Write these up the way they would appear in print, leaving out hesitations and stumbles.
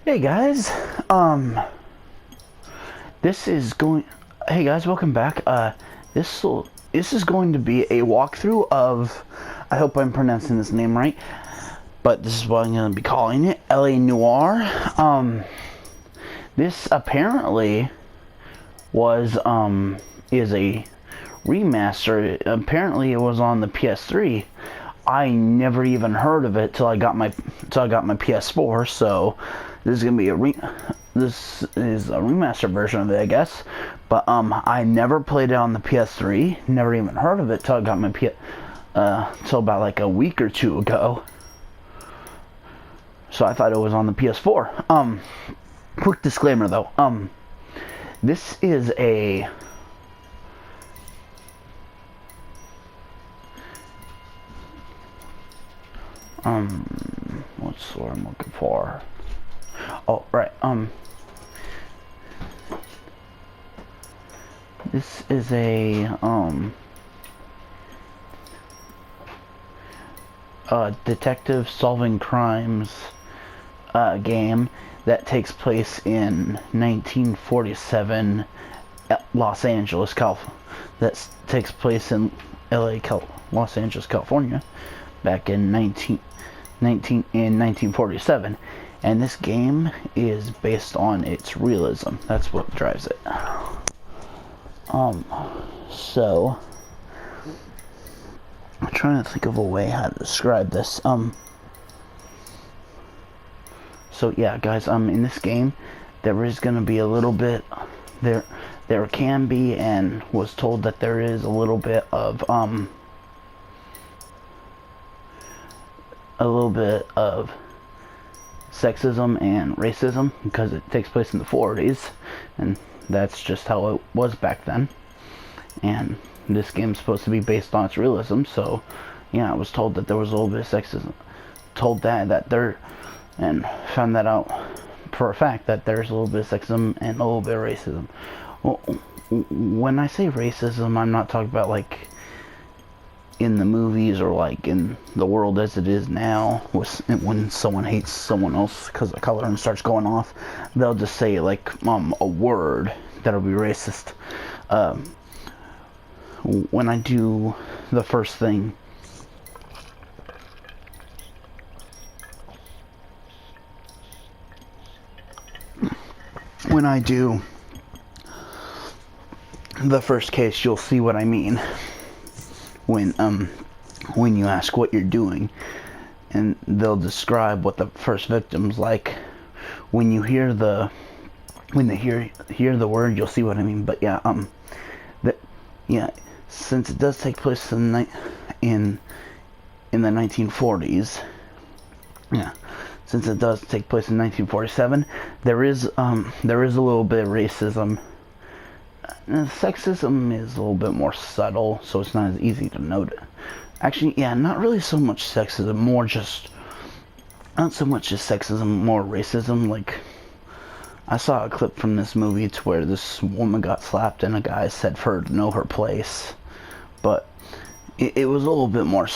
Hey guys, this is going. Hey guys, welcome back. This is going to be a walkthrough of. I hope I'm pronouncing this name right, but this is what I'm going to be calling it, LA Noire. This apparently was is a remaster. Apparently, it was on the PS3. I never even heard of it till I got my PS4. So this is gonna be this is a remastered version of it, I guess. But I never played it on the PS3. Never even heard of it till I got my till about like a week or two ago. So I thought it was on the PS4. Quick disclaimer though. This is a what's the word I'm looking for? Oh, right, this is a, detective solving crimes, game that takes place in 1947 Los Angeles, California. That takes place in Los Angeles, California, back in 1947, and this game is based on its realism. That's what drives it. So I'm trying to think of a way how to describe this. So yeah, guys, in this game, there is going to be a little bit there can be, and was told that there is a little bit of sexism and racism, because it takes place in the 40s, and that's just how it was back then. And this game's supposed to be based on its realism, so yeah, I was told that there was a little bit of sexism. Told that there, and found that out for a fact, that there's a little bit of sexism and a little bit of racism. Well, when I say racism, I'm not talking about like in the movies or like in the world as it is now, when someone hates someone else because of color and starts going off, they'll just say like a word that'll be racist. When I do the first thing, when I do the first case, you'll see what I mean when you ask what you're doing, and they'll describe what the first victim's like. When you hear the hear the word, you'll see what I mean. But yeah, since it does take place in the 1940s, yeah, since it does take place in 1947, there is a little bit of racism. Sexism is a little bit more subtle, so it's not as easy to note. Actually, yeah, not really so much sexism, more just, not so much just sexism, more racism. Like, I saw a clip from this movie to where this woman got slapped and a guy said for her to know her place. But it was a little bit more,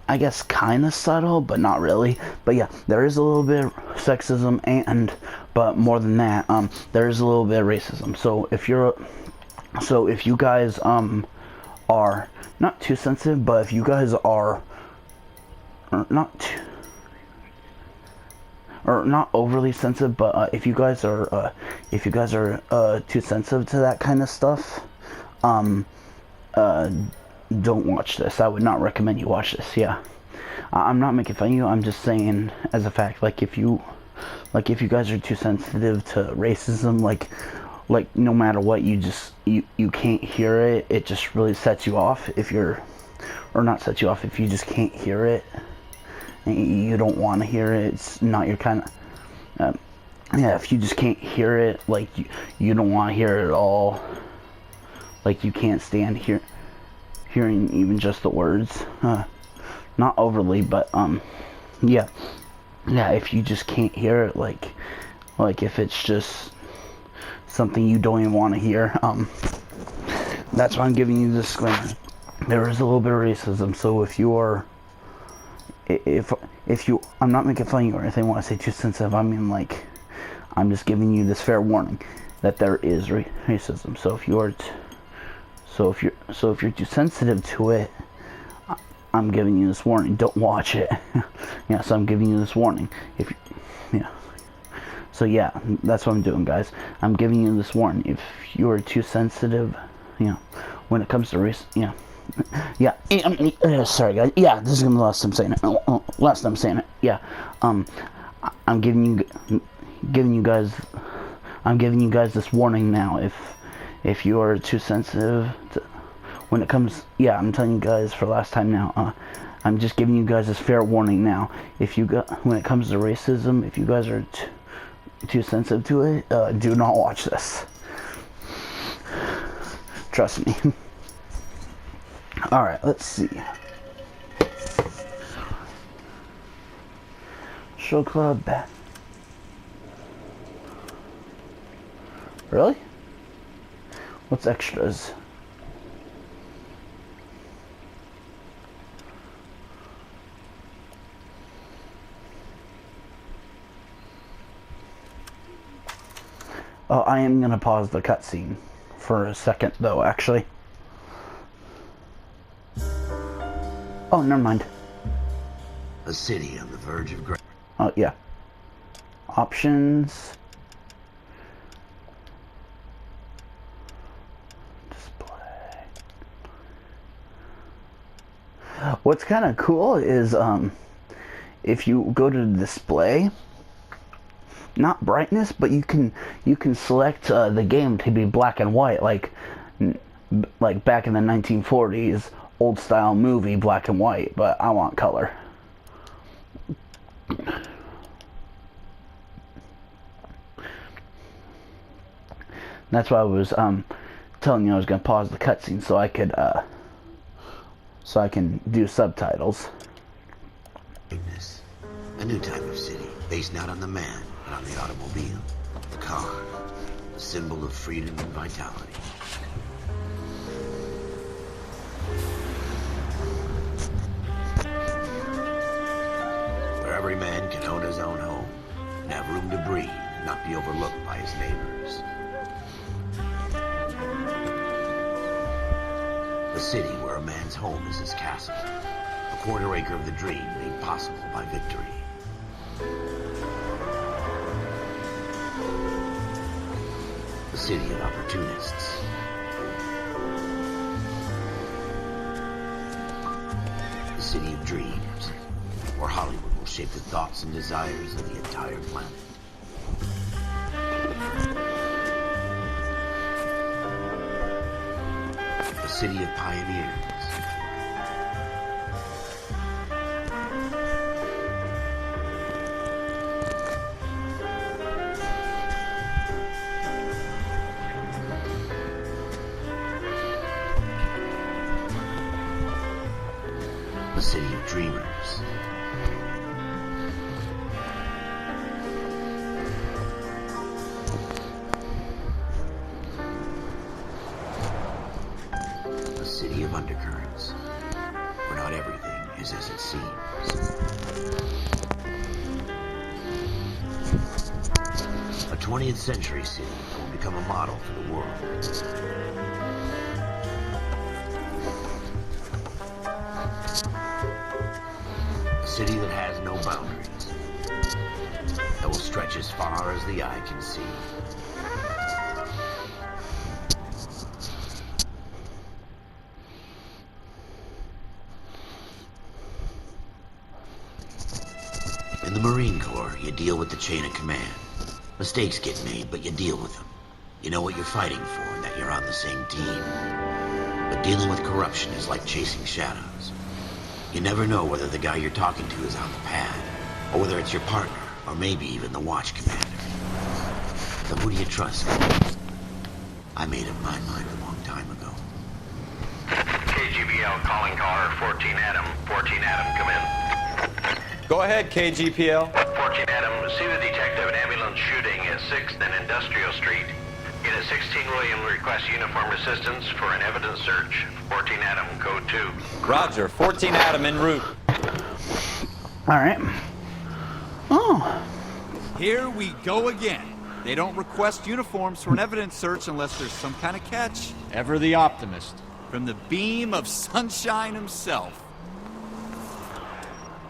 I guess, kind of subtle, but not really. But yeah, there is a little bit of sexism, but more than that, there is a little bit of racism. So if you guys are not too sensitive, but if you guys are not overly sensitive, but if you guys are too sensitive to that kind of stuff, don't watch this. I would not recommend you watch this. Yeah, I'm not making fun of you. I'm just saying as a fact. Like if you guys are too sensitive to racism, like no matter what, you can't hear it. It just really sets you off. If you just can't hear it, and you don't want to hear it. It's not your kind of. Yeah, if you just can't hear it, like you don't want to hear it at all. Like you can't stand hearing even just the words, not overly, but yeah, if you just can't hear it, like if it's just something you don't even want to hear, that's why I'm giving you this disclaimer. There is a little bit of racism, so if you are if you, I'm not making fun of you or anything when I say too sensitive. I mean, like, I'm just giving you this fair warning that there is racism. So if you're too sensitive to it, I'm giving you this warning. Don't watch it. Yeah, so I'm giving you this warning. Yeah. So yeah, that's what I'm doing, guys. I'm giving you this warning. If you're too sensitive, when it comes to race, sorry, guys. Yeah, this is gonna be the last time saying it. Last time saying it. Yeah. I'm giving you guys this warning now. If you are too sensitive when it comes, I'm telling you guys for the last time now. I'm just giving you guys this fair warning now. When it comes to racism, if you guys are too sensitive to it, do not watch this. Trust me. All right, let's see. Show club. Really? What's extras? I am gonna pause the cutscene for a second, though. Actually. Oh, never mind. A city on the verge of great. Oh yeah. Options. Display. What's kind of cool is if you go to the display, not brightness, but you can select the game to be black and white, like back in the 1940s old style movie, black and white. But I want color. That's why I was telling you I was gonna pause the cutscene so I could so I can do subtitles. A new type of city, based not on the man, but on the automobile. The car, a symbol of freedom and vitality. Where every man can own his own home, and have room to breathe, and not be overlooked by his neighbors. The city where a man's home is his castle. A quarter acre of the dream made possible by victory. The city of opportunists. The city of dreams, where Hollywood will shape the thoughts and desires of the entire planet. The city of pioneers. The city of dreamers. A city of undercurrents, where not everything is as it seems. A 20th century city that will become a model for the world. A city that has no boundaries, that will stretch as far as the eye can see. In the Marine Corps, you deal with the chain of command. Mistakes get made, but you deal with them. You know what you're fighting for and that you're on the same team. But dealing with corruption is like chasing shadows. You never know whether the guy you're talking to is on the pad, or whether it's your partner, or maybe even the watch commander. So who do you trust? I made up my mind a long time ago. KGBL calling caller 14 Adam. 14 Adam, come in. Go ahead, KGPL. 14 Adam, see the detective an ambulance shooting at 6th and Industrial Street. Unit 16 William requests uniformed assistance for an evidence search. 14 Adam, code 2. Roger, 14 Adam en route. All right. Oh. Here we go again. They don't request uniforms for an evidence search unless there's some kind of catch. Ever the optimist. From the beam of sunshine himself.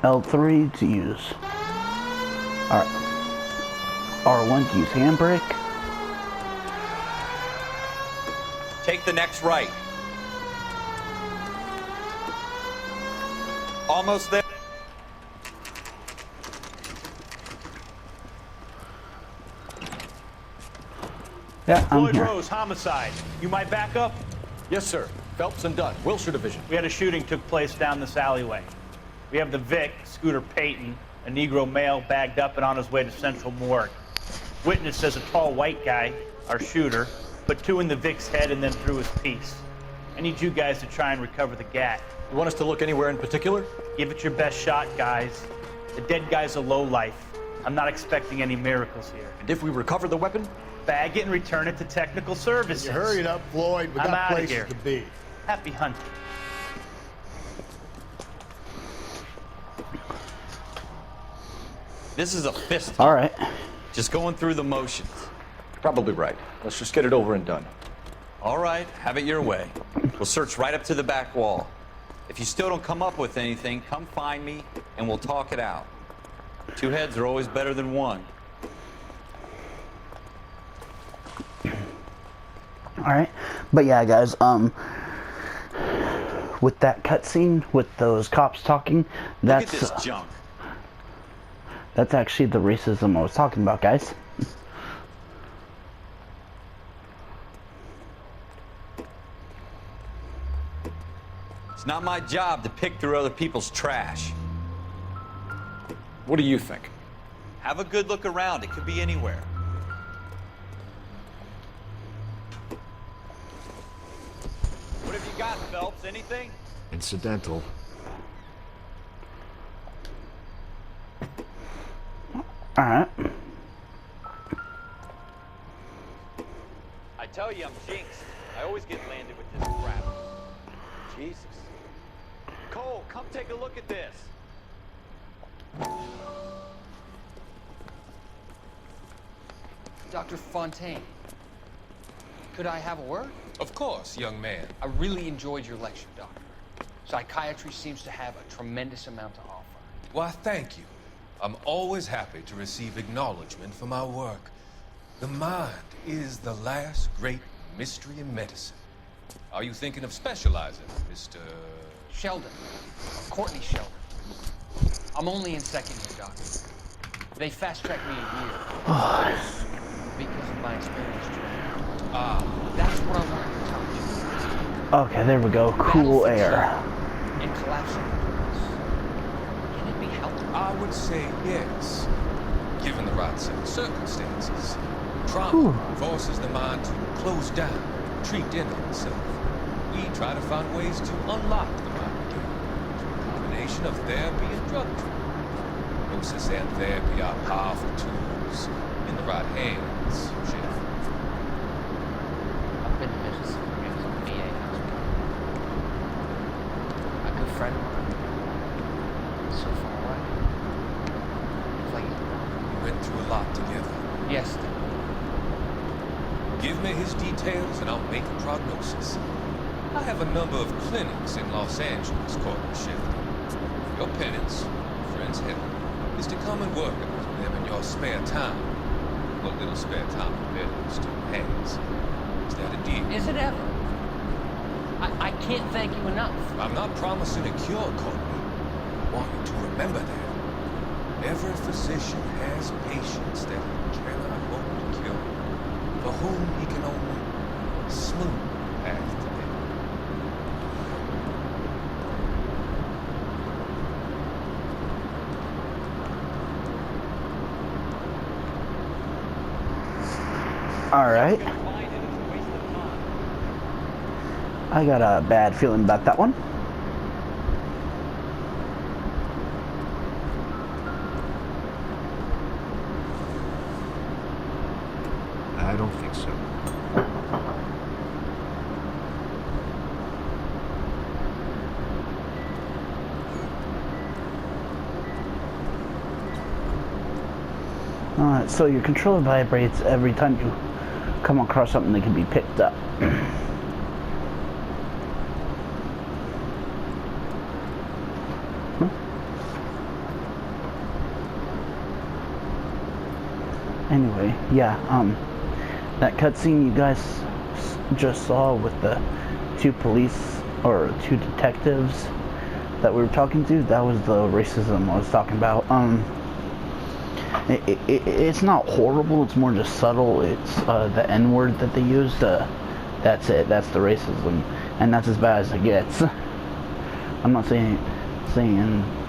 L3 to use. R1 to use handbrake. Take the next right. Almost there. Yeah, I'm Floyd here. Rose, homicide. You might back up? Yes, sir. Phelps and Dunn, Wilshire Division. We had a shooting took place down this alleyway. We have the Vic, Scooter Payton, a Negro male bagged up and on his way to Central Morgue. Witness says a tall white guy, our shooter, put 2 in the Vic's head and then threw his piece. I need you guys to try and recover the gat. You want us to look anywhere in particular? Give it your best shot, guys. The dead guy's a lowlife. I'm not expecting any miracles here. And if we recover the weapon? Bag it and return it to technical services. You hurry it up, Floyd. We I'm got outta places here. to be. Happy hunting. This is a fist. All right. Just going through the motions. Probably right. Let's just get it over and done. All right, have it your way. We'll search right up to the back wall. If you still don't come up with anything, come find me and we'll talk it out. 2 heads are always better than 1. All right. But yeah, guys. With that cutscene with those cops talking, Look at that's this junk. that's actually the racism I was talking about, guys. It's not my job to pick through other people's trash. What do you think? Have a good look around. It could be anywhere. What have you got, Phelps? Anything? Incidental. All right. I tell you, I'm jinxed. I always get landed with this crap. Jesus. Cole, come take a look at this. Dr. Fontaine, could I have a word? Of course, young man. I really enjoyed your lecture, Doctor. Psychiatry seems to have a tremendous amount to offer. Why, thank you. I'm always happy to receive acknowledgement for my work. The mind is the last great mystery in medicine. Are you thinking of specializing, Mr. Sheldon. Courtney Sheldon. I'm only in second year, Doctor. They fast-tracked me a year. Because of my experience, Joe. That's what I wanted to tell you. Okay, there we go. Cool air. And collapsing reports. Can it be helped? I would say yes, given the right set of circumstances. Trauma forces the mind to close down, retreat in on itself. We try to find ways to unlock the mind again through a combination of therapy and drug treatment. Hypnosis and therapy are powerful tools in the right hands, Jeff. I've been to visit some friends in the VA hospital. A good friend of mine. So far away. Please. We went through a lot together. Yes, Give me his details and I'll make a prognosis. I have a number of clinics in Los Angeles, Corporal Sheldon. Your penance, friend's help, is to come and work with them in your spare time. What little spare time the veteran student has. Is that a deal? Is it ever? I can't thank you enough. I'm not promising a cure, Courtney. I want you to remember that. Every physician has patients that he cannot hope to cure, for whom he can only smooth the path to death. All right. I got a bad feeling about that one. I don't think so. So your controller vibrates every time you come across something that can be picked up. Anyway, yeah, that cutscene you guys just saw with the two detectives that we were talking to, that was the racism I was talking about. It's not horrible, it's more just subtle. It's the N-word that they used. That's it, that's the racism, and that's as bad as it gets. I'm not saying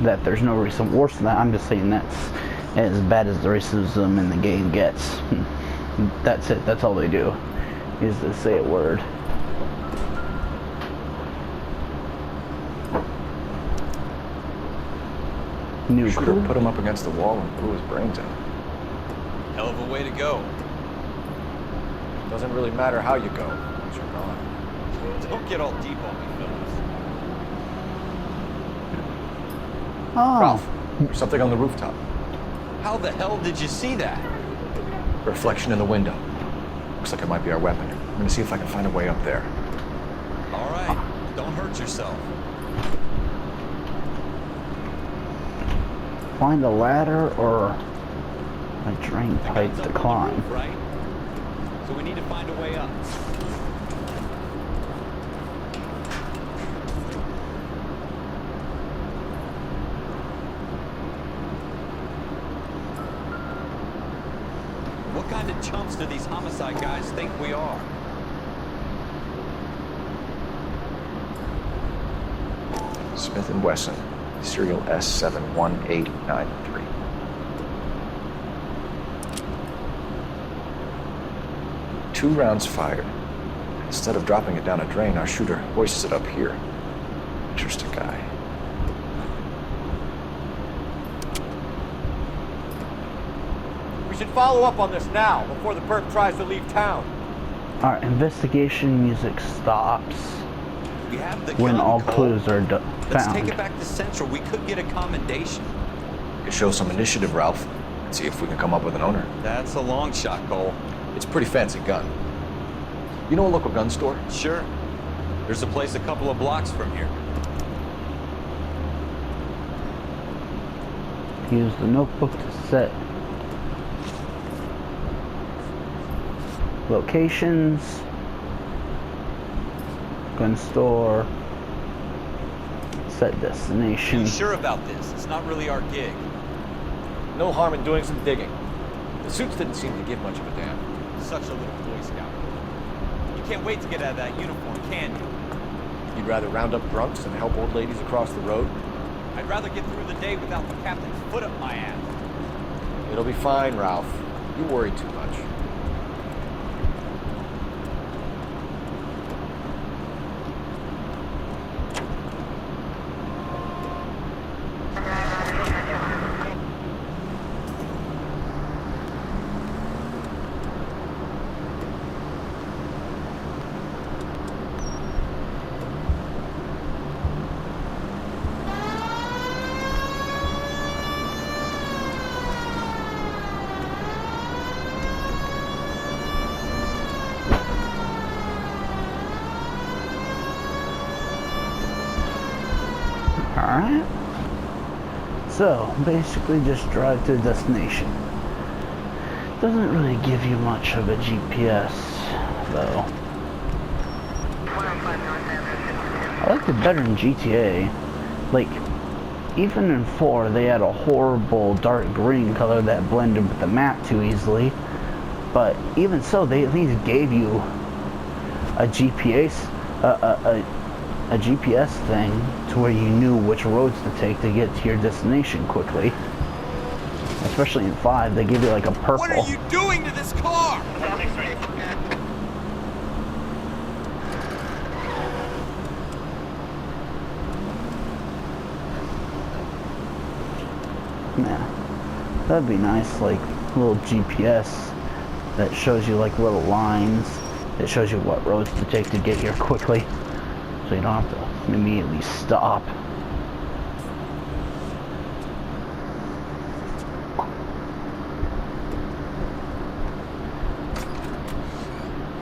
that there's no racism worse than that. I'm just saying that's as bad as the racism in the game gets. That's it, that's all they do, is to say a word. New Should crew? have put him up against the wall and blew his brains out. Hell of a way to go. Doesn't really matter how you go, once you're gone. Don't get all deep on me, Phillips. Oh. Ralph, there's something on the rooftop. How the hell did you see that? Reflection in the window. Looks like it might be our weapon. I'm gonna see if I can find a way up there. All right, don't hurt yourself. Find a ladder or a drain pipe to climb. Roof, right? So we need to find a way up. What kind of chumps do these homicide guys think we are? Smith & Wesson, serial S71893. Two rounds fired. Instead of dropping it down a drain, our shooter hoists it up here. Interesting guy. We should follow up on this now, before the perp tries to leave town. Alright, investigation music stops We have the when gun, all Cole. clues are Let's found. take it back to Central. We could get a commendation. We could show some initiative, Ralph, and see if we can come up with an owner. That's a long shot, Cole. It's a pretty fancy gun. You know a local gun store? Sure. There's a place a couple of blocks from here. Use the notebook to set locations, gun store, set Are destination. you sure about this? It's not really our gig. No harm in doing some digging. The suits didn't seem to give much of a damn. Such a little Boy Scout. You can't wait to get out of that uniform, can you? You'd rather round up drunks than help old ladies across the road? I'd rather get through the day without the captain's foot up my ass. It'll be fine, Ralph. You worry too much. Alright. So, basically just drive to a destination. Doesn't really give you much of a GPS, though. I liked it better in GTA. Like, even in 4, they had a horrible dark green color that blended with the map too easily. But even so, they at least gave you a GPS, a GPS thing to where you knew which roads to take to get to your destination quickly. Especially in 5, they give you like a purple. What are you doing to this car? Yeah, that'd be nice, like a little GPS that shows you like little lines that shows you what roads to take to get here quickly, so you don't have to immediately stop.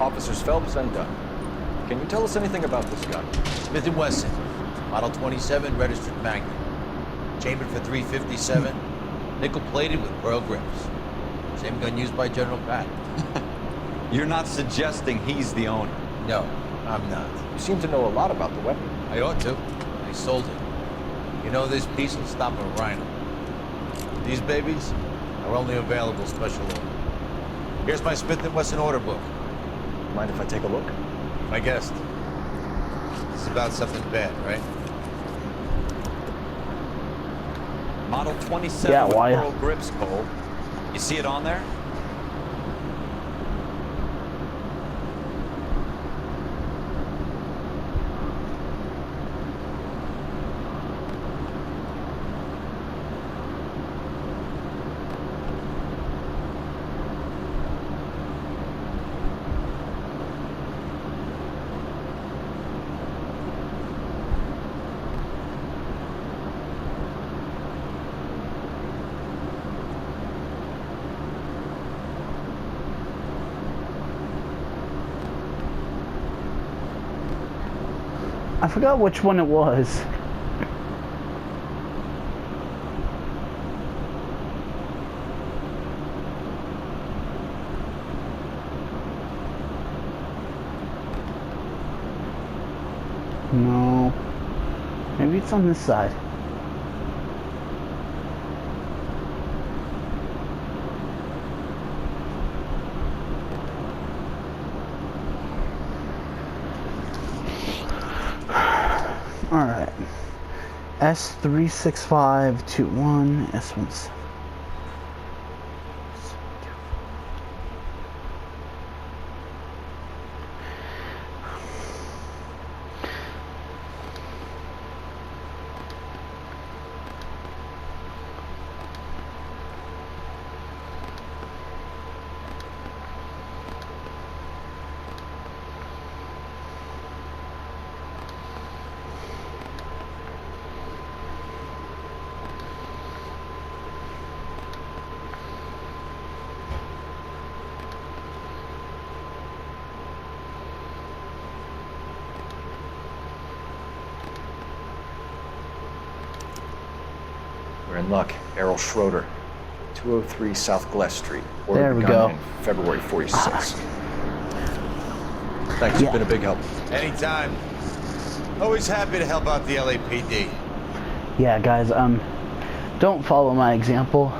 Officers Phelps and Dunn. Can you tell us anything about this gun? Smith & Wesson, Model 27, registered Magnum. Chambered for .357, nickel-plated with pearl grips. Same gun used by General Patton. You're not suggesting he's the owner? No, I'm not. You seem to know a lot about the weapon. I ought to. I sold it. You know, this piece will stop a rhino. These babies are only available special order. Here's my Smith & Wesson order book. Mind if I take a look? My guest. It's about something bad, right? Model 27 Yeah, with why? pearl grips, Cole. You see it on there? I forgot which one it was. No. Maybe it's on this side. Alright. S36521 S1. We're in luck. Errol Schroeder, 203 South Glass Street. There we gun go. in February 46. Thanks, you've been a big help. Anytime. Always happy to help out the LAPD. Yeah, guys, don't follow my example.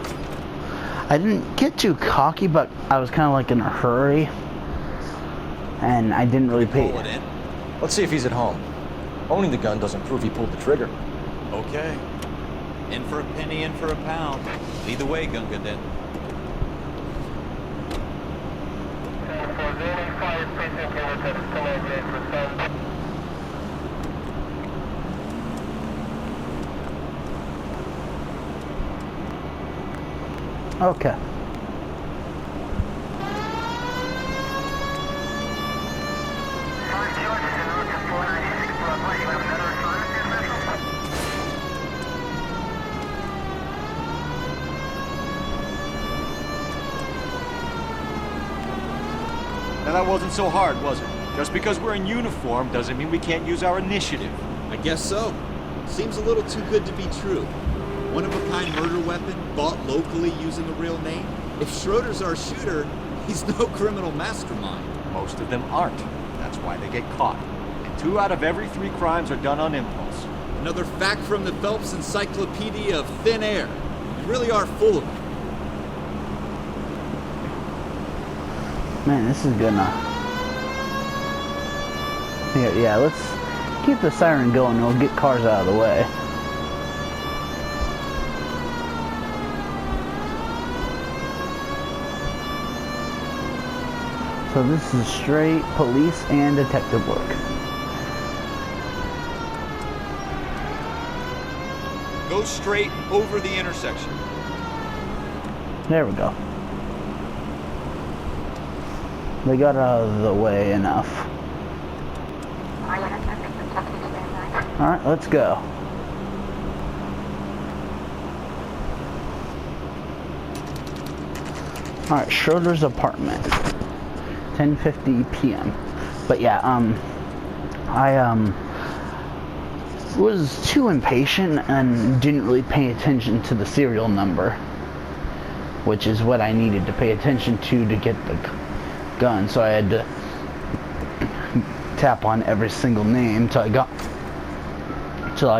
I didn't get too cocky, but I was kind of like in a hurry. And I didn't really pay. Pull it in. Let's see if he's at home. Owning the gun doesn't prove he pulled the trigger. Okay. In for a penny, in for a pound. Lead the way, Gunga Din. Okay. Now that wasn't so hard, was it? Just because we're in uniform doesn't mean we can't use our initiative. I guess so. Seems a little too good to be true. One-of-a-kind murder weapon, bought locally using a real name. If Schroeder's our shooter, he's no criminal mastermind. Most of them aren't. That's why they get caught. And 2 out of every 3 crimes are done on impulse. Another fact from the Phelps Encyclopedia of Thin Air. You really are full of it. Man, this is good enough. Yeah, let's keep the siren going and we'll get cars out of the way. So this is straight police and detective work. Go straight over the intersection. There we go. They got out of the way enough. Alright, let's go. Alright, Schroeder's apartment. 10:50 p.m. But yeah, I was too impatient and didn't really pay attention to the serial number, which is what I needed to pay attention to get the gun. So I had to tap on every single name till I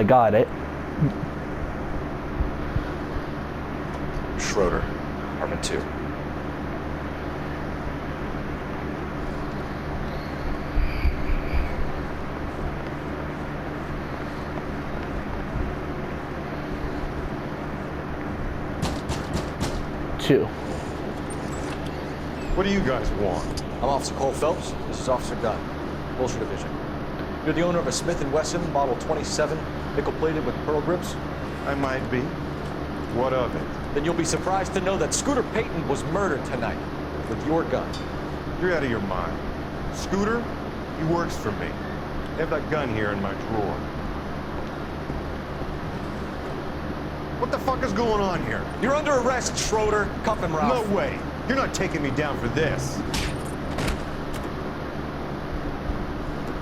got it. Schroeder, apartment 2. What do you guys want? I'm Officer Cole Phelps. This is Officer Gunn, Wilshire Division. You're the owner of a Smith & Wesson Model 27, nickel-plated with pearl grips? I might be. What of it? Then you'll be surprised to know that Scooter Payton was murdered tonight with your gun. You're out of your mind. Scooter? He works for me. I have that gun here in my drawer. What the fuck is going on here? You're under arrest, Schroeder. Cuff him, Ralph. No way. You're not taking me down for this.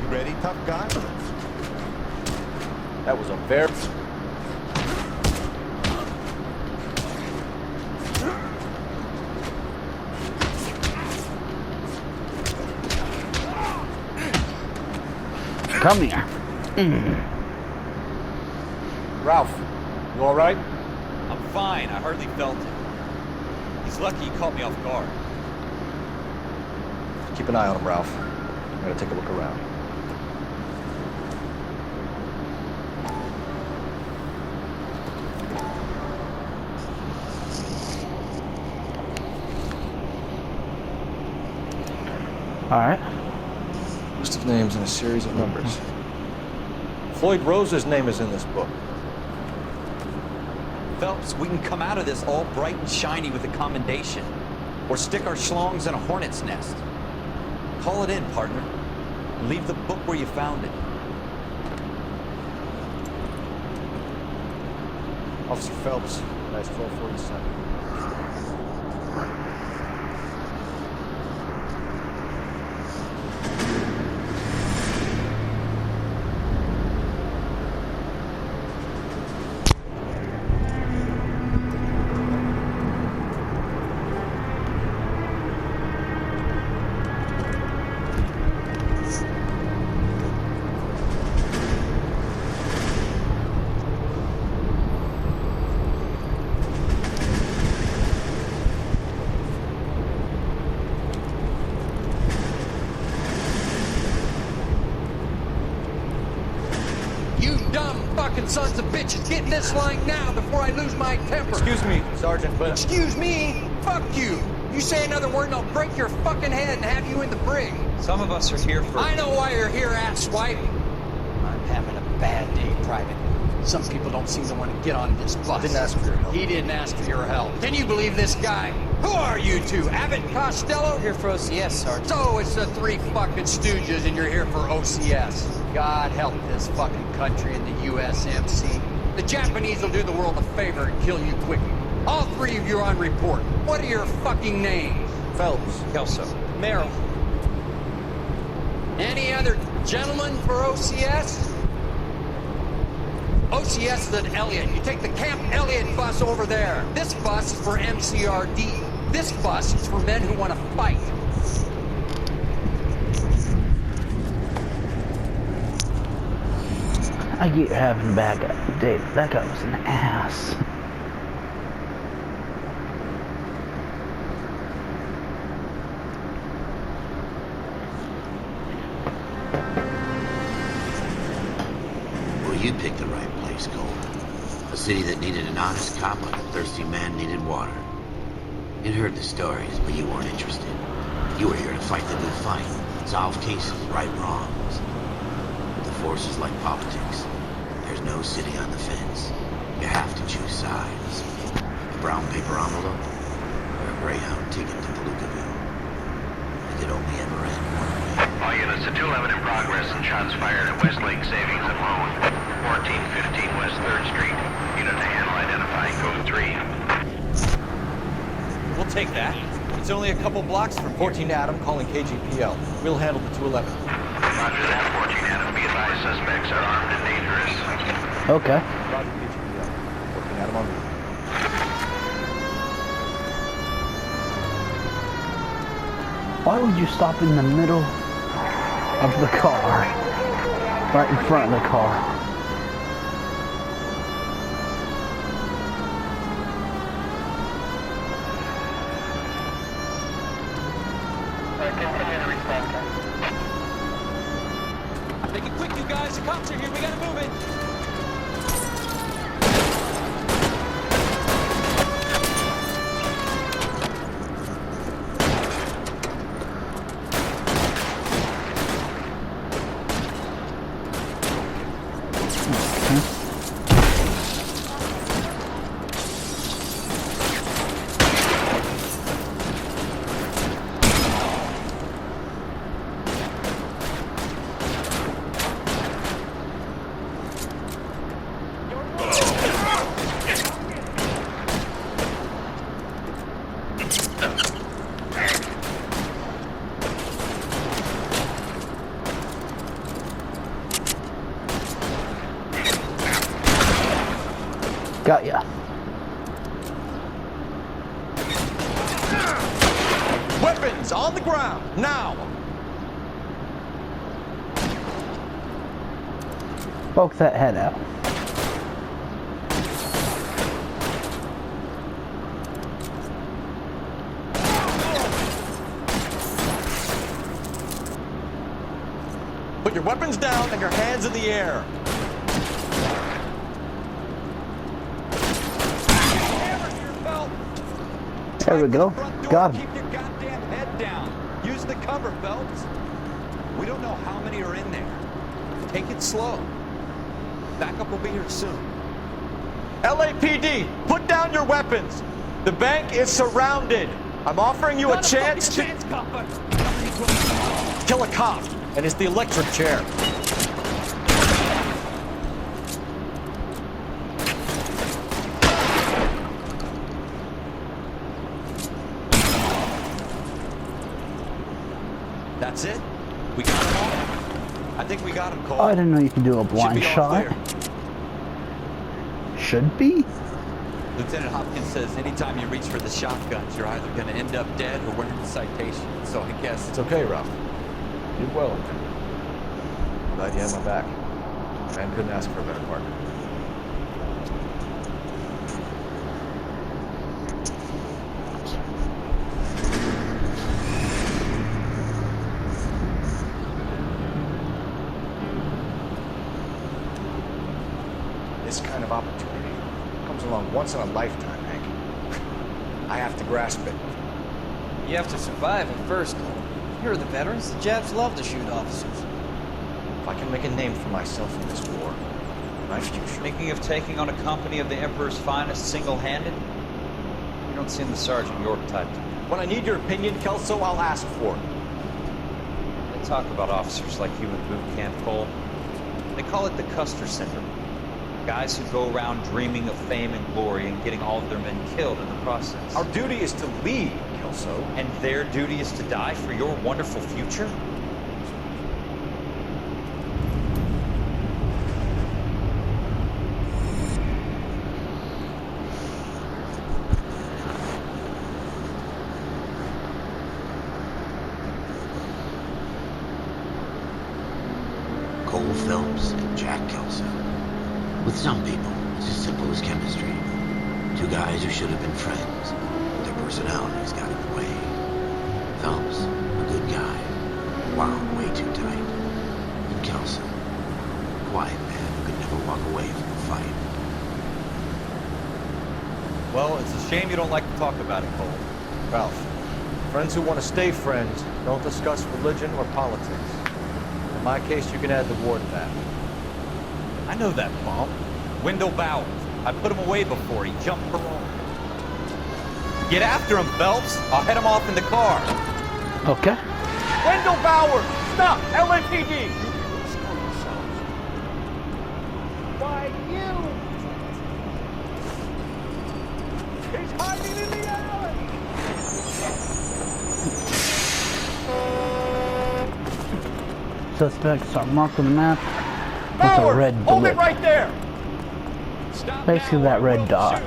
You ready, tough guy? That was a very... Come here. Ralph, you all right? I'm fine. I hardly felt it. He's lucky he caught me off guard. Keep an eye on him, Ralph. I'm gonna take a look around. All right. List of names and a series of numbers. Floyd Rose's name is in this book. Phelps, we can come out of this all bright and shiny with a commendation. Or stick our schlongs in a hornet's nest. Call it in, partner. Leave the book where you found it. Officer Phelps, that's 1247. Sons of bitches, get in this line now before I lose my temper. Excuse me, Sergeant, but... Excuse me? Fuck you. You say another word and I'll break your fucking head and have you in the brig. Some of us are here for... I know why you're here, asswipe. I'm having a bad day, Private. Some people don't seem to want to get on this bus. Didn't ask for your help. He didn't ask for your help. Can you believe this guy? Who are you two? Abbott and Costello? Here for OCS, Sergeant. So it's the three fucking stooges and you're here for OCS. God help this fucking country and the USMC. The Japanese will do the world a favor and kill you quickly. All three of you are on report. What are your fucking names? Phelps. Kelso. Merrill. Any other gentlemen for OCS? OCS is at Elliott. You take the Camp Elliott bus over there. This bus is for MCRD. This bus is for men who want to fight. I get having a bad day. That guy was an ass. Well, you picked the right place, Cole. A city that needed an honest cop like a thirsty man needed water. You'd heard the stories, but you weren't interested. You were here to fight the good fight, solve cases, right wrongs. But the force is like politics. There's no city on the fence. You have to choose sides. A brown paper envelope, or a Greyhound ticket to Palookaville. It could only ever end one way. All units at 211 in progress and shots fired at Westlake Savings and Loan, 1415 West 3rd Street. Unit to handle identifying code 3. We'll take that. It's only a couple blocks from here. 14 Adam calling KGPL. We'll handle the 211. Roger that, 14 Adam. Be advised, suspects are armed and dangerous. Okay. Roger KGPL. 14 Adam on route. Why would you stop in the middle of the car? Right in front of the car. Make it quick, you guys. The cops are here. We gotta move it. Got ya. Weapons on the ground, now! Poke that head out. Put your weapons down and your hands in the air. There we go. Got him. Keep your goddamn head down. Use the cover, Phelps. We don't know how many are in there. Take it slow. Backup will be here soon. LAPD, put down your weapons. The bank is surrounded. I'm offering you a chance to kill a cop, and it's the electric chair. That's it? We got them all? I think we got them, Cole. Oh, I didn't know you could do a blind shot. Should be? Lieutenant Hopkins says anytime you reach for the shotguns, you're either going to end up dead or winning the citation. So I guess It's okay, Ralph. You did well, Lieutenant. Glad you had my back. Man couldn't ask for a better partner. This kind of opportunity comes along once in a lifetime, Hank. I have to grasp it. You have to survive it first. Here are the veterans. The Japs love to shoot officers. If I can make a name for myself in this war, my future. Thinking of taking on a company of the Emperor's finest single-handed? You don't seem the Sergeant York type. When I need your opinion, Kelso, I'll ask for it. They talk about officers like you in boot camp, Cole. They call it the Custer Syndrome. Guys who go around dreaming of fame and glory and getting all of their men killed in the process. Our duty is to lead, Kelso. And their duty is to die for your wonderful future? Cole Phelps and Jack Kelso. With some people, it's as simple as chemistry. Two guys who should have been friends, but their personalities got in the way. Phelps, a good guy, wound way too tight. And Kelso, a quiet man who could never walk away from a fight. Well, it's a shame you don't like to talk about it, Cole. Ralph, friends who want to stay friends don't discuss religion or politics. In my case, you can add the war to that. I know that bum. Wendell Bowers. I put him away before he jumped parole. Get after him, Phelps. I'll head him off in the car. Okay. Wendell Bowers! Stop! LAPD! Why, you! He's hiding in the alley! suspects are marked on the map with a red Hold blip. it right there! Basically that red dot.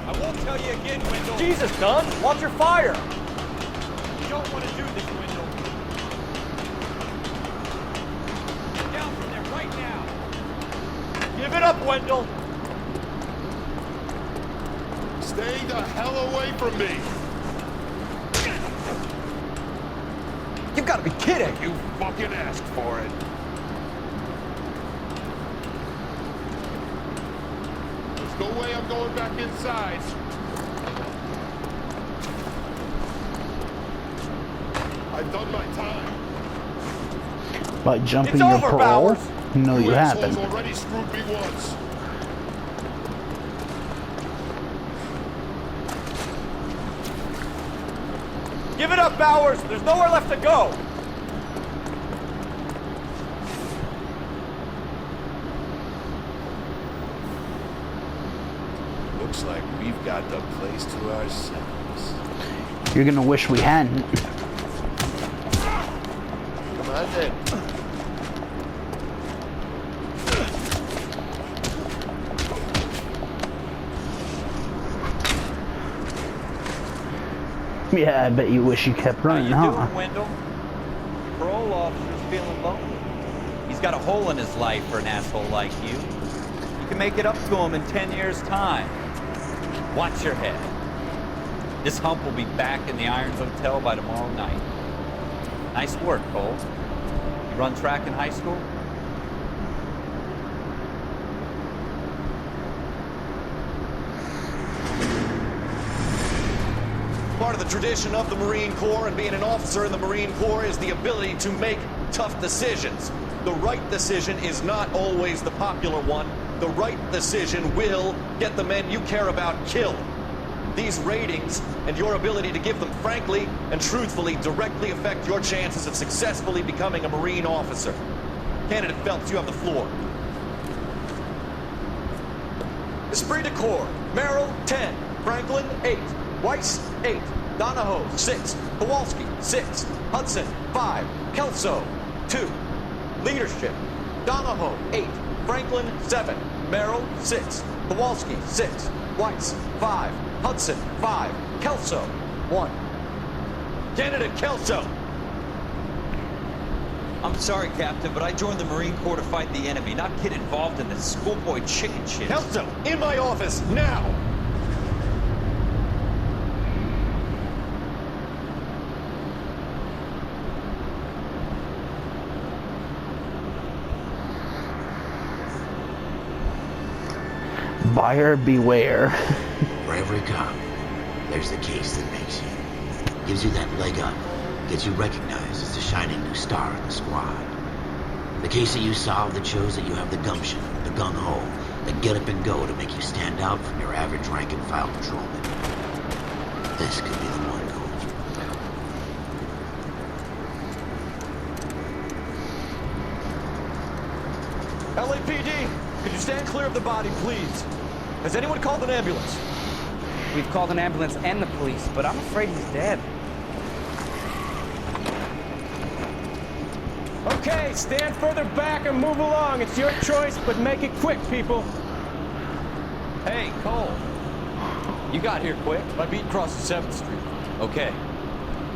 I won't tell you again, Wendell. Jesus, Dunn, watch your fire! You don't want to do this, Wendell. Get down from there right now. Give it up, Wendell! Stay the hell away from me! You've got to be kidding. You fucking asked for it. There's no way I'm going back inside. I've done my time. By jumping It's your over, parole? Bowers. No, you assholes haven't. already screwed me once. Give it up, Bowers! There's nowhere left to go! Looks like we've got the place to ourselves. You're gonna wish we hadn't. Come on then. Yeah, I bet you wish you kept running, How you huh? doing, Wendell? Parole officer's feeling lonely. He's got a hole in his life for an asshole like you. You can make it up to him in 10 years' time. Watch your head. This hump will be back in the Irons Hotel by tomorrow night. Nice work, Cole. You run track in high school? Part of the tradition of the Marine Corps and being an officer in the Marine Corps is the ability to make tough decisions. The right decision is not always the popular one. The right decision will get the men you care about killed. These ratings and your ability to give them frankly and truthfully directly affect your chances of successfully becoming a Marine officer. Candidate Phelps, you have the floor. Esprit de Corps, Merrill, 10, Franklin, 8, Weiss, 8, Donahoe, 6, Kowalski, 6, Hudson, 5, Kelso, 2. Leadership, Donahoe, 8, Franklin, 7, Merrill, 6, Kowalski, 6, Weiss, 5, Hudson, 5, Kelso, 1. Candidate Kelso! I'm sorry, Captain, but I joined the Marine Corps to fight the enemy, not get involved in this schoolboy chicken shit. Kelso, in my office, now! Buyer beware. For every cop, there's the case that makes you. Gives you that leg up. Gets you recognized as the shining new star in the squad. The case that you solve that shows that you have the gumption, the gung-ho, the get up and go to make you stand out from your average rank and file patrolman. This could be the one, Cole. LAPD, could you stand clear of the body, please? Has anyone called an ambulance? We've called an ambulance and the police, but I'm afraid he's dead. Okay, stand further back and move along. It's your choice, but make it quick, people. Hey, Cole. You got here quick. My beat crosses 7th Street. Okay.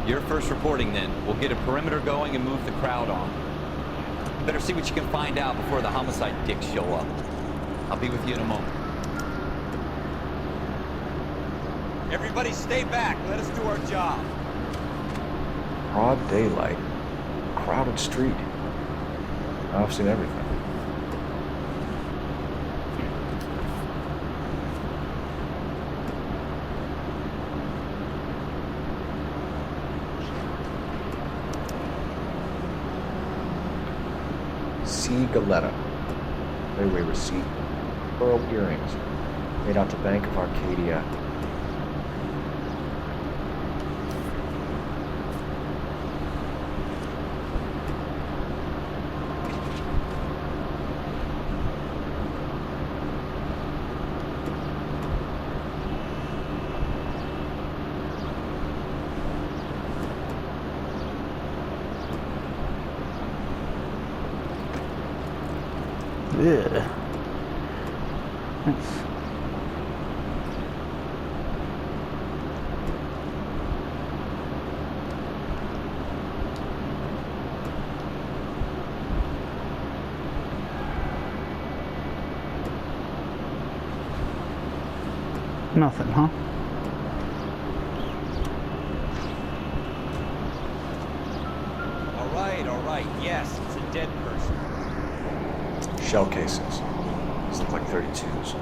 You're first reporting then. We'll get a perimeter going and move the crowd on. Better see what you can find out before the homicide dicks show up. I'll be with you in a moment. Everybody stay back. Let us do our job. Broad daylight. Crowded street. I've seen everything. C. Galetta. Railway receipt. Pearl earrings. Made out to Bank of Arcadia. Yeah. That's... Nothing, huh? All right. Yes, it's a dead person. Shell cases. These look like 32s.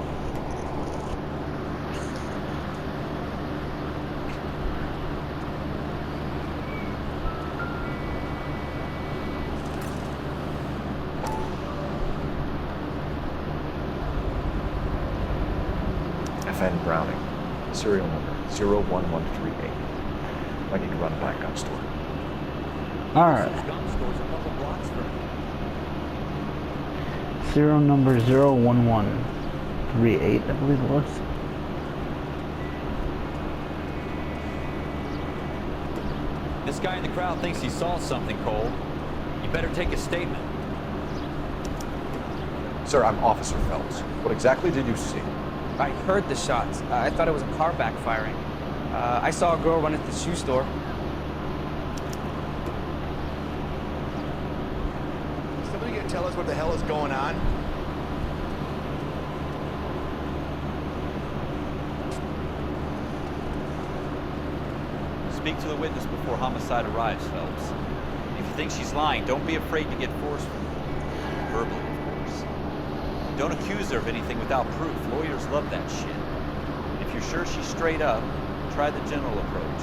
FN Browning. Serial number 01138. I need to run a black gun store. Alright. Gun store's a couple blocks from here. Serial number 01138, I believe it was. This guy in the crowd thinks he saw something, Cole. You better take a statement. Sir, I'm Officer Phelps. What exactly did you see? I heard the shots. I thought it was a car backfiring. I saw a girl run at the shoe store. Somebody gonna tell us what the hell is going on? Speak to the witness before homicide arrives, Phelps. If you think she's lying, don't be afraid to get forceful. Verbally, of course. Don't accuse her of anything without proof. Lawyers love that shit. If you're sure she's straight up, try the general approach.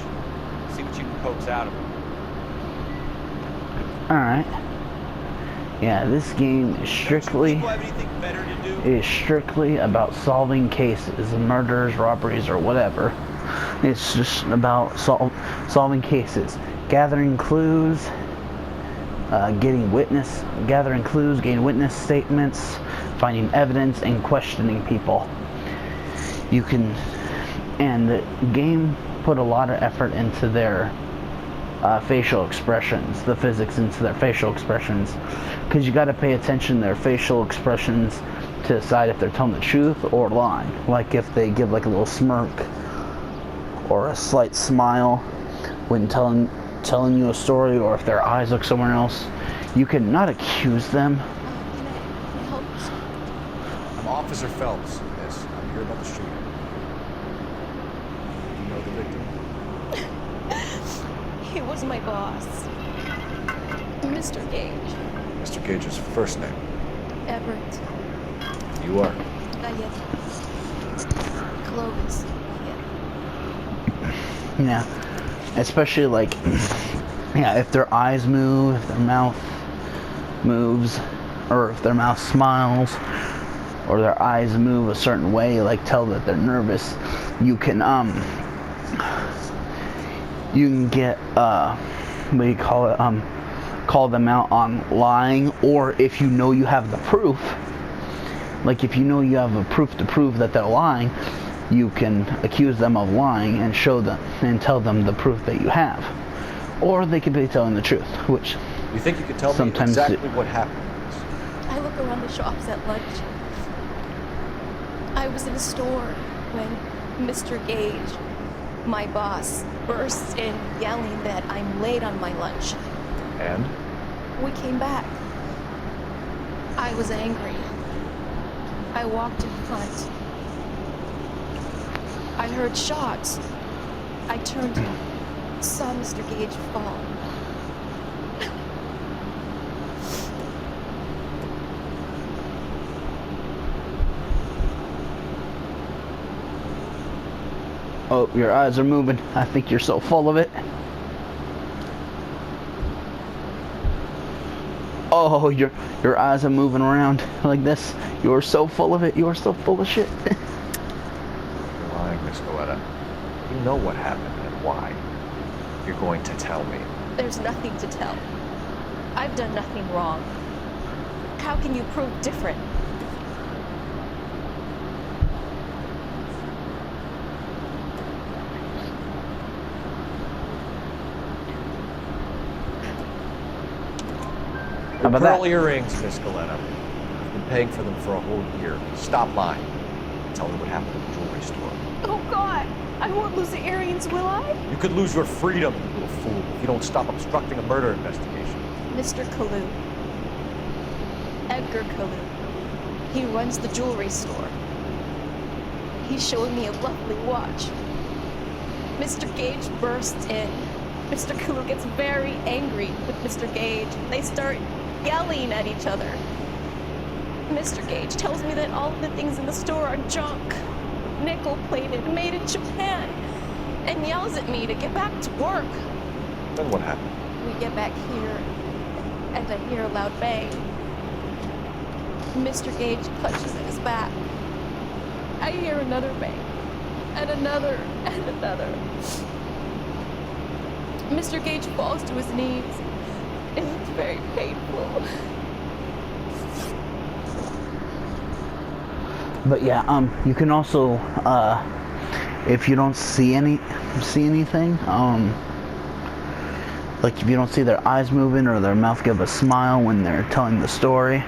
See what you can coax out of her. Alright. Yeah, this game is strictly about solving cases, murders, robberies, or whatever. It's just about solving cases, gathering clues, getting witness statements, finding evidence, and questioning people. And the game put a lot of effort into their facial expressions, the physics into their facial expressions, because you got to pay attention to their facial expressions to decide if they're telling the truth or lying. Like if they give like a little smirk or a slight smile when telling you a story, or if their eyes look somewhere else, you can not accuse them. I'm Officer Phelps. Yes, I'm here about the shooting. You know the victim? He was my boss, Mr. Gage. Mr. Gage's first name? Everett. You are? Galleta. Clovis. Yeah, especially like, yeah, if their eyes move, if their mouth moves, or if their mouth smiles, or their eyes move a certain way, like tell that they're nervous, you can get what do you call it, call them out on lying. Or if you know you have the proof, like if you know you have a proof to prove that they're lying, you can accuse them of lying and show them and tell them the proof that you have. Or they could be telling the truth, which you think you could tell me exactly what happened? I look around the shops at lunch. I was in a store when Mr. Gage, my boss, bursts in yelling that I'm late on my lunch. And? We came back. I was angry. I walked in front. I heard shots. I turned and saw Mr. Gage fall. Oh, your eyes are moving. I think you're so full of it. Oh, your eyes are moving around like this. You're so full of it. You're so full of shit. You're lying, Miss Galleta. You know what happened and why. You're going to tell me. There's nothing to tell. I've done nothing wrong. How can you prove different? Your pearl earrings, Miss Galleta. You've been paying for them for a whole year. Stop lying. Tell me what happened at the jewelry store. Oh, God. I won't lose the earrings, will I? You could lose your freedom, you little fool, if you don't stop obstructing a murder investigation. Mr. Kalu. Edgar Kalu. He runs the jewelry store. He's showing me a lovely watch. Mr. Gage bursts in. Mr. Kalu gets very angry with Mr. Gage. They start yelling at each other. Mr. Gage tells me that all of the things in the store are junk, nickel-plated, made in Japan, and yells at me to get back to work. Then what happened? We get back here, and I hear a loud bang. Mr. Gage clutches at his back. I hear another bang, and another, and another. Mr. Gage falls to his knees. It's very painful. But yeah, you can also, if you don't see anything, like if you don't see their eyes moving or their mouth give a smile when they're telling the story,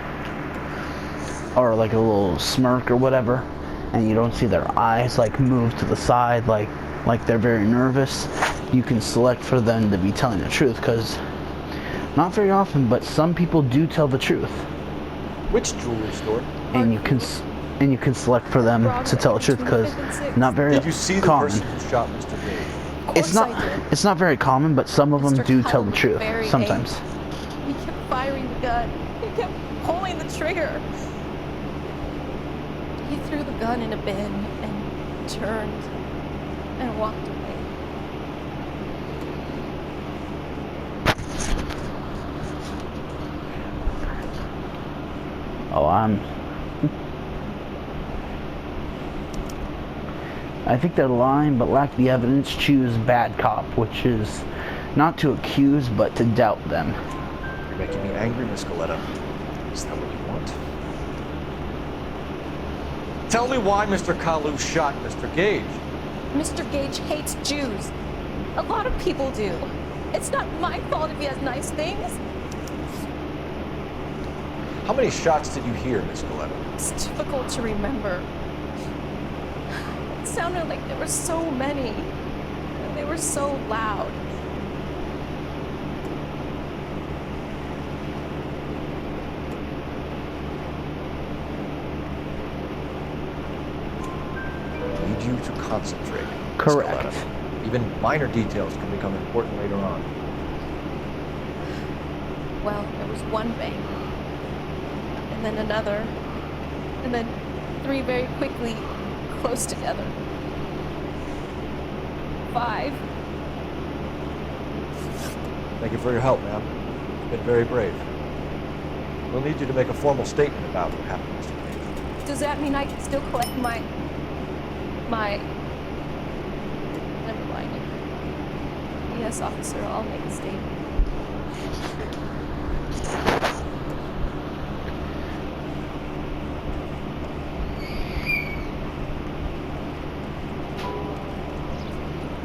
or like a little smirk or whatever, and you don't see their eyes like move to the side like they're very nervous, you can select for them to be telling the truth, because not very often, but some people do tell the truth. Which jewelry store? And you can select for them to tell the truth, because not very common. Did you see the person who shot Mr. Gage? It's not very common, but some of them do tell the truth sometimes. He kept firing the gun. He kept pulling the trigger. He threw the gun in a bin and turned and walked away. Oh, I think they're lying, but lack the evidence, choose bad cop, which is not to accuse, but to doubt them. You're making me angry, Miss Coletta. Is that what you want? Tell me why Mr. Kalu shot Mr. Gage. Mr. Gage hates Jews. A lot of people do. It's not my fault if he has nice things. How many shots did you hear, Miss Coletta? It's difficult to remember. It sounded like there were so many. And they were so loud. I need you to concentrate. Correct. Miss Coletta. Even minor details can become important later on. Well, there was one bang. And then another. And then three very quickly, close together. 5. Thank you for your help, ma'am. You've been very brave. We'll need you to make a formal statement about what happened, Mr. Gage. Does that mean I can still collect my... Never mind. Yes, officer, I'll make a statement.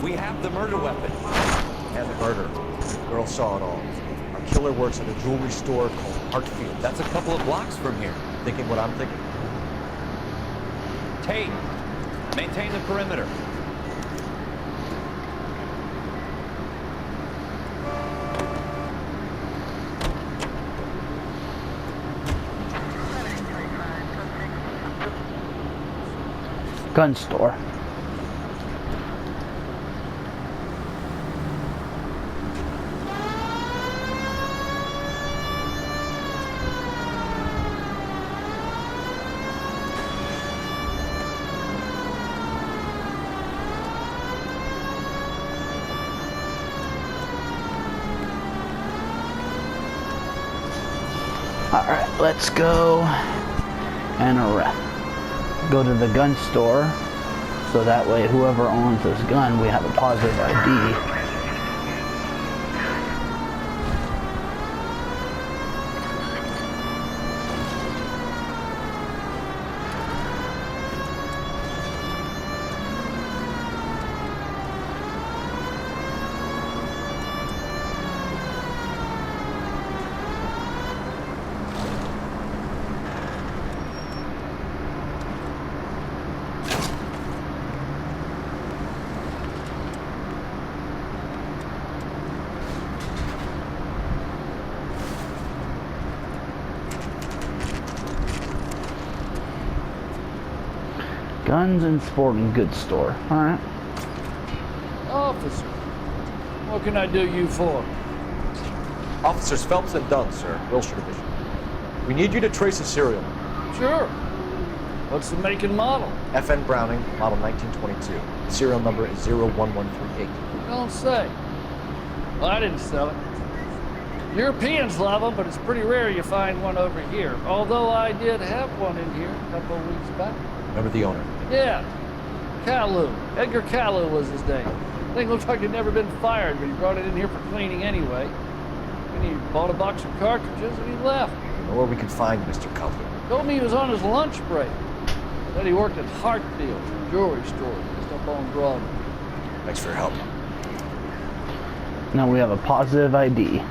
We have the murder weapon. And the murder. The girl saw it all. Our killer works at a jewelry store called Hartfield. That's a couple of blocks from here. Thinking what I'm thinking? Tate, maintain the perimeter. Gun store. Alright, let's go and go to the gun store, so that way whoever owns this gun, we have a positive ID. Guns and sporting goods store. Alright. Officer, what can I do you for? Officers Phelps and Dunn, sir. Wilshire Division. We need you to trace a serial number. Sure. What's the make and model? FN Browning, model 1922. Serial number is 01138. Don't say. Well, I didn't sell it. Europeans love them, but it's pretty rare you find one over here. Although I did have one in here a couple of weeks back. Remember the owner? Yeah. Kalu. Edgar Kalu was his name. Thing looked like he'd never been fired, but he brought it in here for cleaning anyway. And he bought a box of cartridges and he left. Know where we can find Mr. Cutler. Told me he was on his lunch break. Said he worked at Hartfield, a jewelry store, just up on Broadway. Thanks for your help. Now we have a positive ID.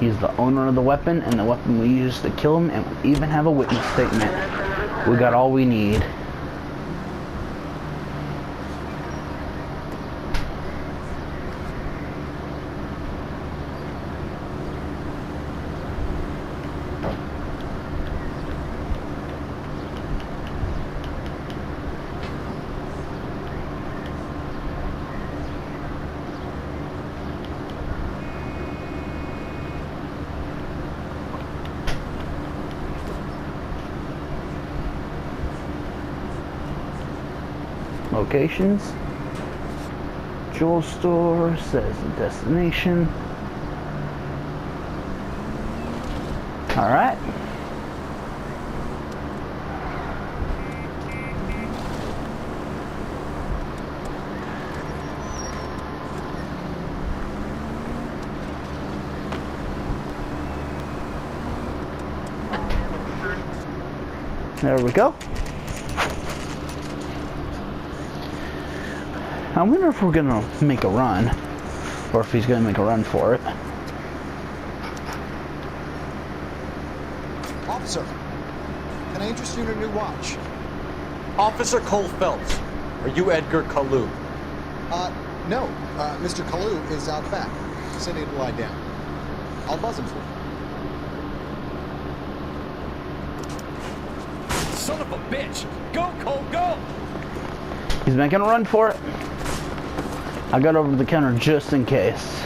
He's the owner of the weapon and the weapon we used to kill him, and we even have a witness statement. We got all we need. Locations. Jewel store says the destination. Alright. There we go. I wonder if we're gonna make a run, or if he's gonna make a run for it. Officer, can I interest you in a new watch? Officer Cole Phelps, are you Edgar Kalu? No. Mr. Kalu is out back, sitting to lie down. I'll buzz him for you. Son of a bitch! Go, Cole, go! He's making a run for it. I got over the counter just in case,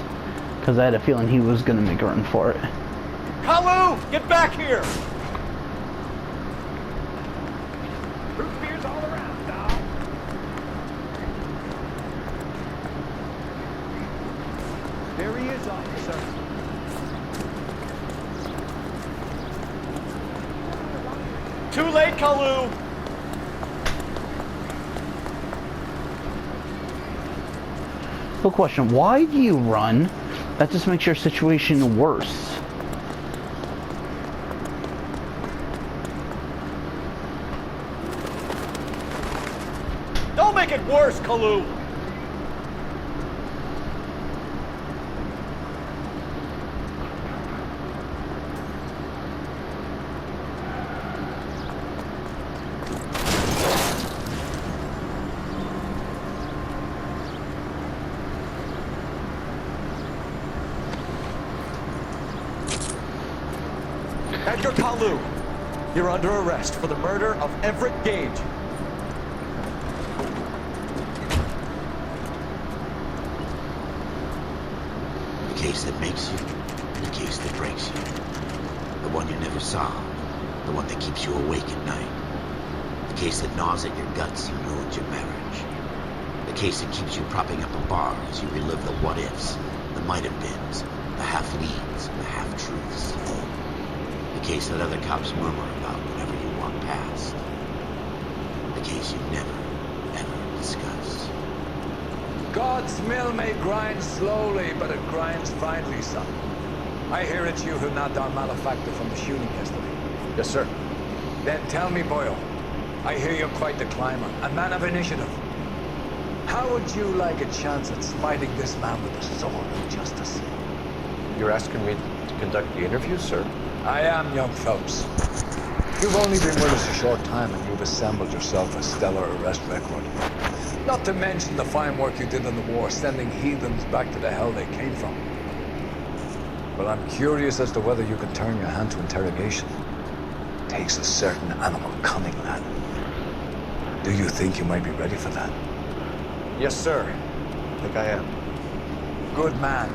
because I had a feeling he was gonna make a run for it. Kalu, get back here! Root beers all around, dog. There he is, officer. Too late, Kalu! So question, why do you run? That just makes your situation worse. Don't make it worse, Kalu! Edgar Kalu, you're under arrest for the murder of Everett Gage. The case that makes you, and the case that breaks you. The one you never saw, the one that keeps you awake at night. The case that gnaws at your guts and ruins your marriage. The case that keeps you propping up a bar as you relive the what-ifs, the might-have-beens, the half-leads, and the half-truths. The case that other cops murmur about whenever you walk past. The case you never, ever discuss. God's mill may grind slowly, but it grinds finely, son. I hear it's you who knocked our malefactor from the shooting yesterday. Yes, sir. Then tell me, Boyle. I hear you're quite the climber, a man of initiative. How would you like a chance at fighting this man with the sword of justice? You're asking me to conduct the interview, sir? I am, young Phelps. You've only been with us a short time and you've assembled yourself a stellar arrest record. Not to mention the fine work you did in the war, sending heathens back to the hell they came from. But I'm curious as to whether you can turn your hand to interrogation. It takes a certain animal cunning, lad. Do you think you might be ready for that? Yes, sir. I think I am. Good man.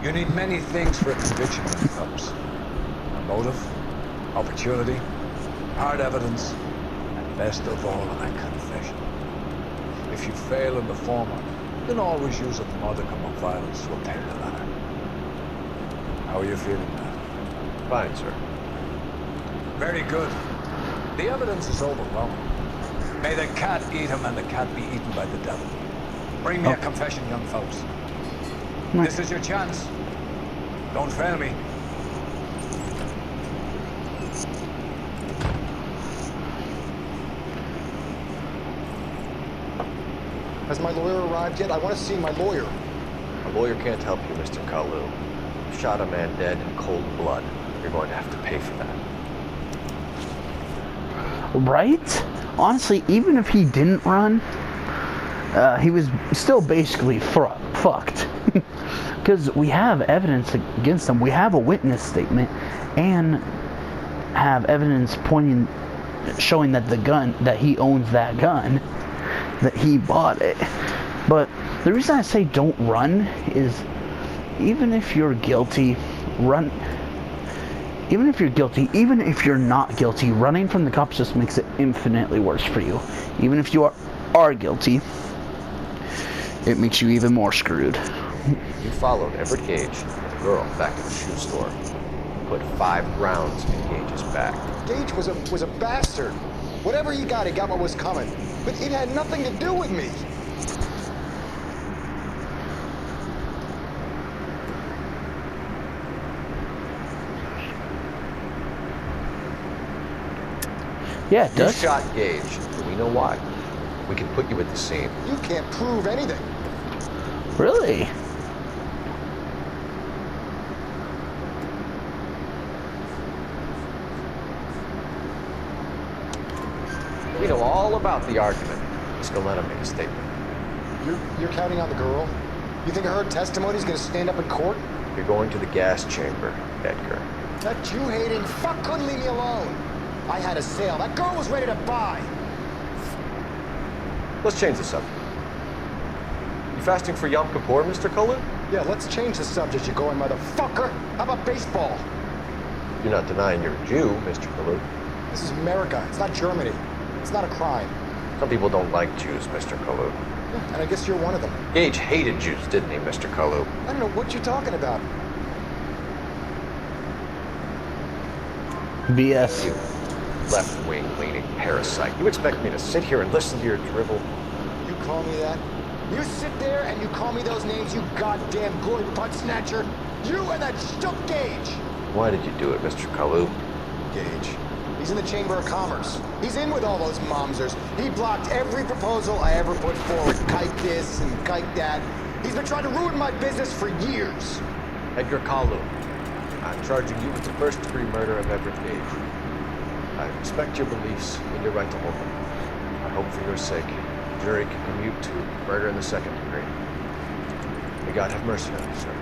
You need many things for a conviction when it comes. A motive, opportunity, hard evidence, and best of all, a confession. If you fail in the former, you can always use a modicum of violence to obtain the latter. How are you feeling now? Fine, sir. Very good. The evidence is overwhelming. May the cat eat him and the cat be eaten by the devil. Bring me a confession, young folks. This is your chance. Don't fail me. Has my lawyer arrived yet? I want to see my lawyer. A lawyer can't help you, Mr. Kalu. You shot a man dead in cold blood. You're going to have to pay for that. Right? Honestly, even if he didn't run, he was still basically fucked. Because we have evidence against him. We have a witness statement and have evidence showing that that he owns that gun, that he bought it. But the reason I say don't run is, even if you're guilty, run. Even if you're guilty, even if you're not guilty, running from the cops just makes it infinitely worse for you. Even if you are guilty, it makes you even more screwed. You followed Everett Gage and the girl back to the shoe store. You put 5 rounds in Gage's back. Gage was a bastard. Whatever he got what was coming. But it had nothing to do with me. Yeah, it does. You shot Gage, and we know why. We can put you at the scene. You can't prove anything. Really? We know all about the argument. Scaletta made a statement. You're counting on the girl? You think her testimony is going to stand up in court? You're going to the gas chamber, Edgar. That Jew-hating fuck couldn't leave me alone. I had a sale. That girl was ready to buy. Let's change the subject. You fasting for Yom Kippur, Mr. Kalu? Yeah, let's change the subject, you going motherfucker. How about baseball? You're not denying you're a Jew, Mr. Kalu. This is America. It's not Germany. It's not a crime. Some people don't like Jews, Mr. Kalu. Yeah, and I guess you're one of them. Gage hated Jews, didn't he, Mr. Kalu? I don't know what you're talking about. BS. You left-wing leaning parasite. You expect me to sit here and listen to your drivel? You call me that? You sit there and you call me those names, you goddamn glory butt snatcher? You and that shook Gage! Why did you do it, Mr. Kalu? Gage. He's in the Chamber of Commerce. He's in with all those momsers. He blocked every proposal I ever put forward. Kite this and kite that. He's been trying to ruin my business for years. Edgar Kalu, I'm charging you with the first-degree murder of Everett Gage. I respect your beliefs and your right to hold them. I hope for your sake, the jury can commute to murder in the second degree. May God have mercy on you, sir.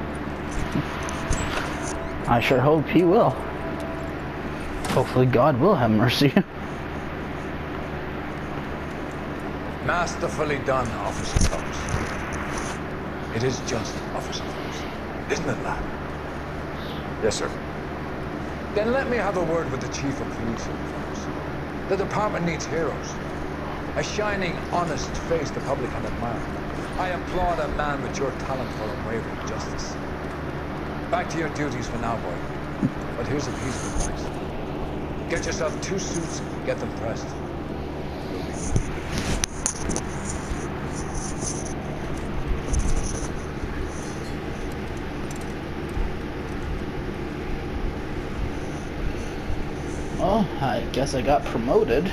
I sure hope he will. Hopefully God will have mercy. Masterfully done, Officer Thomas. It is just, Officer Thomas. Isn't it, lad? Yes, sir. Then let me have a word with the Chief of Police here, folks. The department needs heroes. A shining, honest face the public can admire. I applaud a man with your talent for unwavering justice. Back to your duties for now, boy. But here's a piece of advice. Get yourself 2 suits, get them pressed. Well, I guess I got promoted.